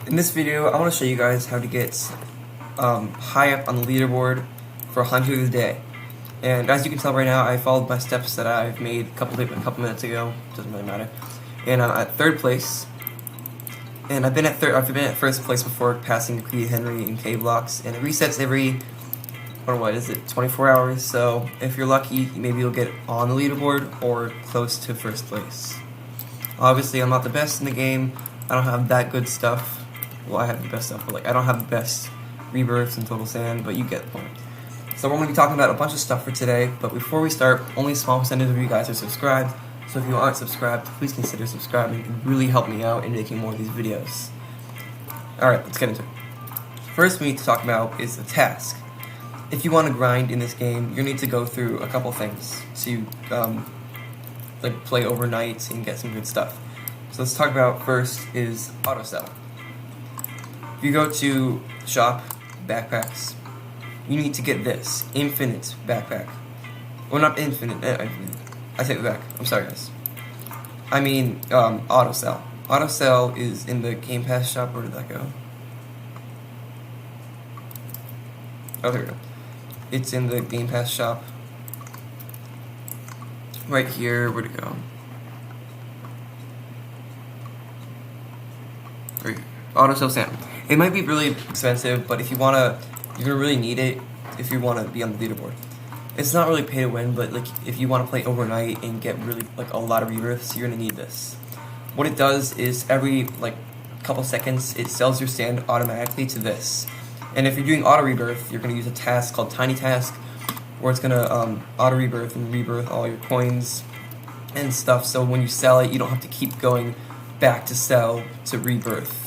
In this video, I want to show you guys how to get high up on the leaderboard for 100 a day. And as you can tell right now, I followed my steps that I've made a couple minutes ago. Doesn't really matter. And I'm at third place. And I've been at first place before, passing Creed Henry in K blocks. And it resets every, what is it, 24 hours. So if you're lucky, maybe you'll get on the leaderboard or close to first place. Obviously, I'm not the best in the game. I don't have that good stuff. Well, I have the best stuff, but I don't have the best rebirths and total sand, but you get the point. So we're going to be talking about a bunch of stuff for today, but before we start, only a small percentage of you guys are subscribed, so if you aren't subscribed, please consider subscribing. It would really help me out in making more of these videos. Alright, let's get into it. First we need to talk about is the task. If you want to grind in this game, you need to go through a couple things to play overnight and get some good stuff. So let's talk about first is auto sell. If you go to shop, backpacks, you need to get this, infinite backpack. Well, not infinite, I take it back, I'm sorry guys. I mean, auto sell. Auto sell is in the Game Pass shop. Where did that go? Oh, there we go. It's in the Game Pass shop. Right here, where'd it go? Right here. Auto sell Sam. It might be really expensive, but if you wanna, you're gonna really need it if you wanna be on the leaderboard. It's not really pay to win, but if you wanna play overnight and get really a lot of rebirths, you're gonna need this. What it does is every couple seconds, it sells your stand automatically to this. And if you're doing auto rebirth, you're gonna use a task called Tiny Task, where it's gonna auto rebirth and rebirth all your coins and stuff. So when you sell it, you don't have to keep going back to sell to rebirth.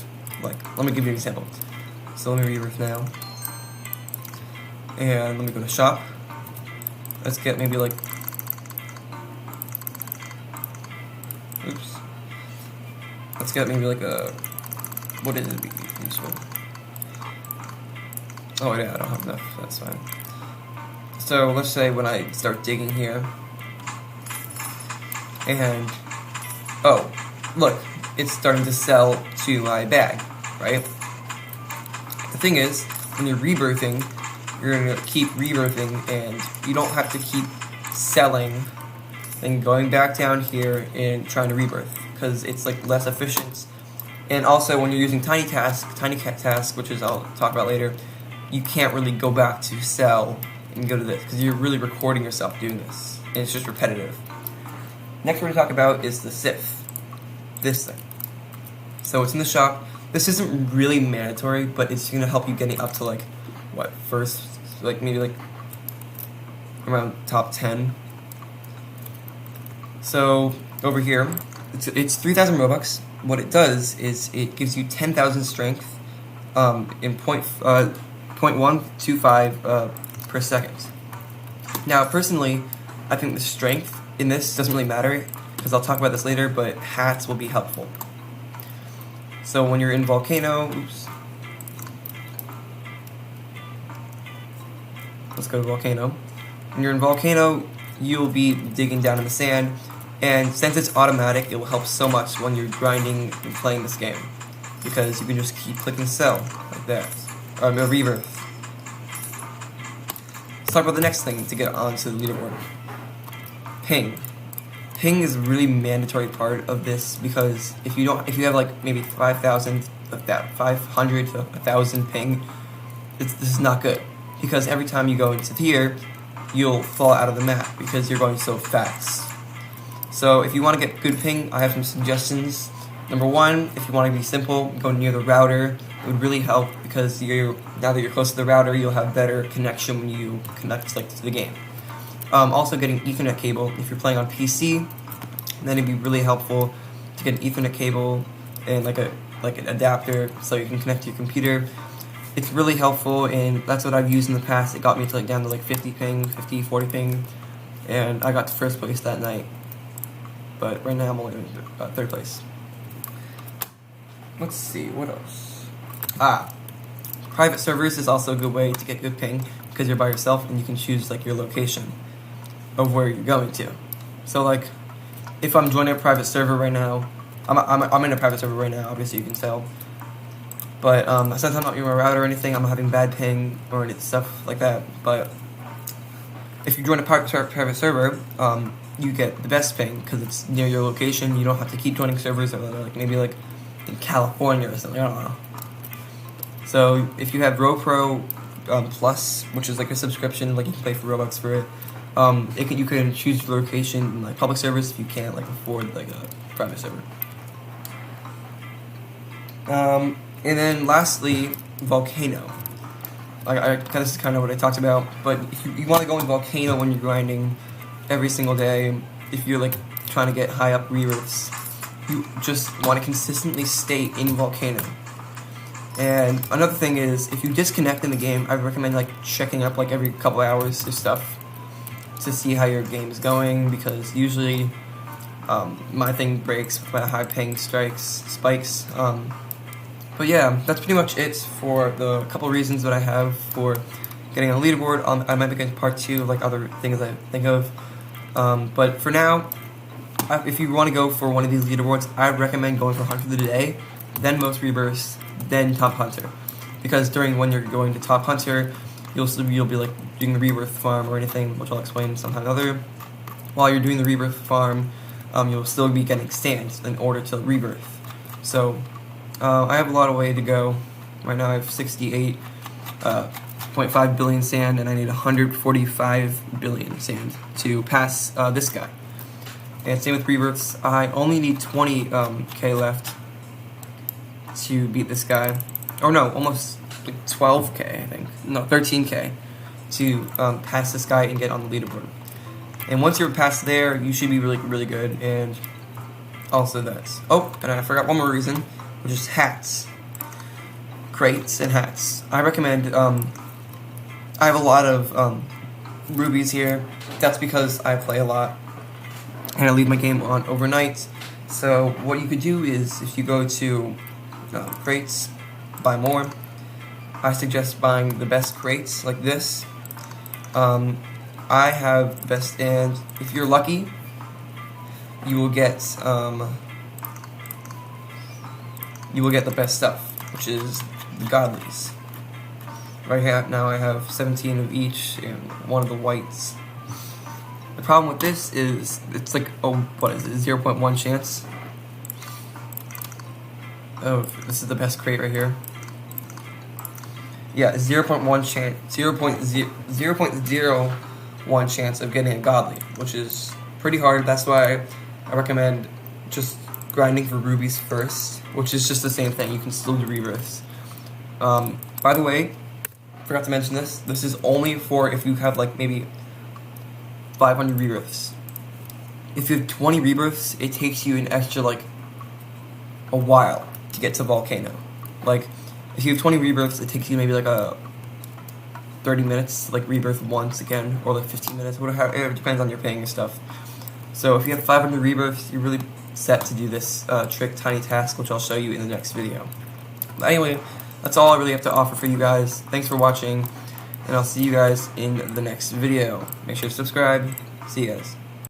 Let me give you an example. So let me rebirth now. And let me go to shop. Let's get maybe oops. Let's get maybe what is it useful? Oh yeah, I don't have enough, that's fine. So let's say when I start digging here, and oh, look, it's starting to sell to my bag, right? The thing is, when you're rebirthing, you're going to keep rebirthing, and you don't have to keep selling and going back down here and trying to rebirth, because it's less efficient. And also, when you're using Tiny Task, which is I'll talk about later, you can't really go back to sell and go to this, because you're really recording yourself doing this, and it's just repetitive. Next we're going to talk about is the Sif. This thing. So it's in the shop. This isn't really mandatory, but it's going to help you getting up to first, maybe around top 10. So over here, it's 3,000 Robux. What it does is it gives you 10,000 strength in 0.125 per second. Now, personally, I think the strength in this doesn't really matter, because I'll talk about this later, but hats will be helpful. So when you're in Volcano, let's go to Volcano. When you're in Volcano, you'll be digging down in the sand, and since it's automatic, it will help so much when you're grinding and playing this game, because you can just keep clicking sell, like that, or rebirth. Let's talk about the next thing to get onto the leaderboard. Ping. Ping is a really mandatory part of this, because if you have maybe 5,000 of that, 500 to 1,000 ping, this is not good, because every time you go into here, you'll fall out of the map because you're going so fast. So if you want to get good ping, I have some suggestions. Number one, if you want to be simple, go near the router. It would really help, because now that you're close to the router, you'll have better connection when you connect to the game. Also, getting Ethernet cable. If you're playing on PC, then it'd be really helpful to get an Ethernet cable and an adapter so you can connect to your computer. It's really helpful, and that's what I've used in the past. It got me to down to 50 ping, 50, 40 ping, and I got to first place that night. But right now I'm only in third place. Let's see, what else? Private servers is also a good way to get good ping, because you're by yourself and you can choose your location of where you're going to. So if I'm joining a private server right now, I'm in a private server right now, obviously you can tell. But since I'm not using my router or anything, I'm not having bad ping or any stuff like that. But if you join a private server, you get the best ping because it's near your location. You don't have to keep joining servers that are like maybe like in California or something. I don't know. So if you have RoPro Plus, which is like a subscription, like you can pay for Robux for it, you can choose your location in like public servers if you can't like afford like a private server. And then lastly, Volcano. This is kind of what I talked about, but if you want to go in Volcano when you're grinding every single day, if you're like trying to get high up rebirths, you just want to consistently stay in Volcano. And another thing is, if you disconnect in the game, I recommend like checking up like every couple hours or stuff to see how your game is going, because usually my thing breaks with my high ping spikes. But yeah, that's pretty much it for the couple reasons that I have for getting on a leaderboard. I might be getting part 2 of like other things I think of. But for now, if you want to go for one of these leaderboards, I'd recommend going for Hunter of the Day, then Most Rebirths, then Top Hunter. Because when you're going to Top Hunter, you'll be like doing the rebirth farm or anything, which I'll explain sometime or other. While you're doing the rebirth farm, you'll still be getting stands in order to rebirth. So I have a lot of way to go. Right now I have 68.5 billion sand, and I need 145 billion sand to pass this guy. And same with rebirths. I only need 20k left to beat this guy. Or no, almost like 12k, I think. No, 13k to pass this guy and get on the leaderboard. And once you're past there, you should be really, really good. And also that's... Oh, and I forgot one more reason, which is hats. Crates and hats. I recommend... I have a lot of rubies here. That's because I play a lot and I leave my game on overnight. So what you could do is, if you go to crates, buy more. I suggest buying the best crates like this. I have the best, and if you're lucky, you will get the best stuff, which is the godlies. Right here now I have 17 of each and one of the whites. The problem with this is it's like, what is it, 0.1 chance. Oh, this is the best crate right here. Yeah, 0.1 chance, 0.01 chance of getting a godly, which is pretty hard. That's why I recommend just grinding for rubies first, which is just the same thing. You can still do rebirths. By the way, forgot to mention this. This is only for if you have like maybe 500 rebirths. If you have 20 rebirths, it takes you an extra like a while to get to Volcano. Like if you have 20 rebirths, it takes you maybe like a 30 minutes to like rebirth once again, or like 15 minutes, whatever. It depends on your paying and stuff. So if you have 500 rebirths, you're really set to do this trick tiny task, which I'll show you in the next video. But anyway, that's all I really have to offer for you guys. Thanks for watching, and I'll see you guys in the next video. Make sure to subscribe. See you guys.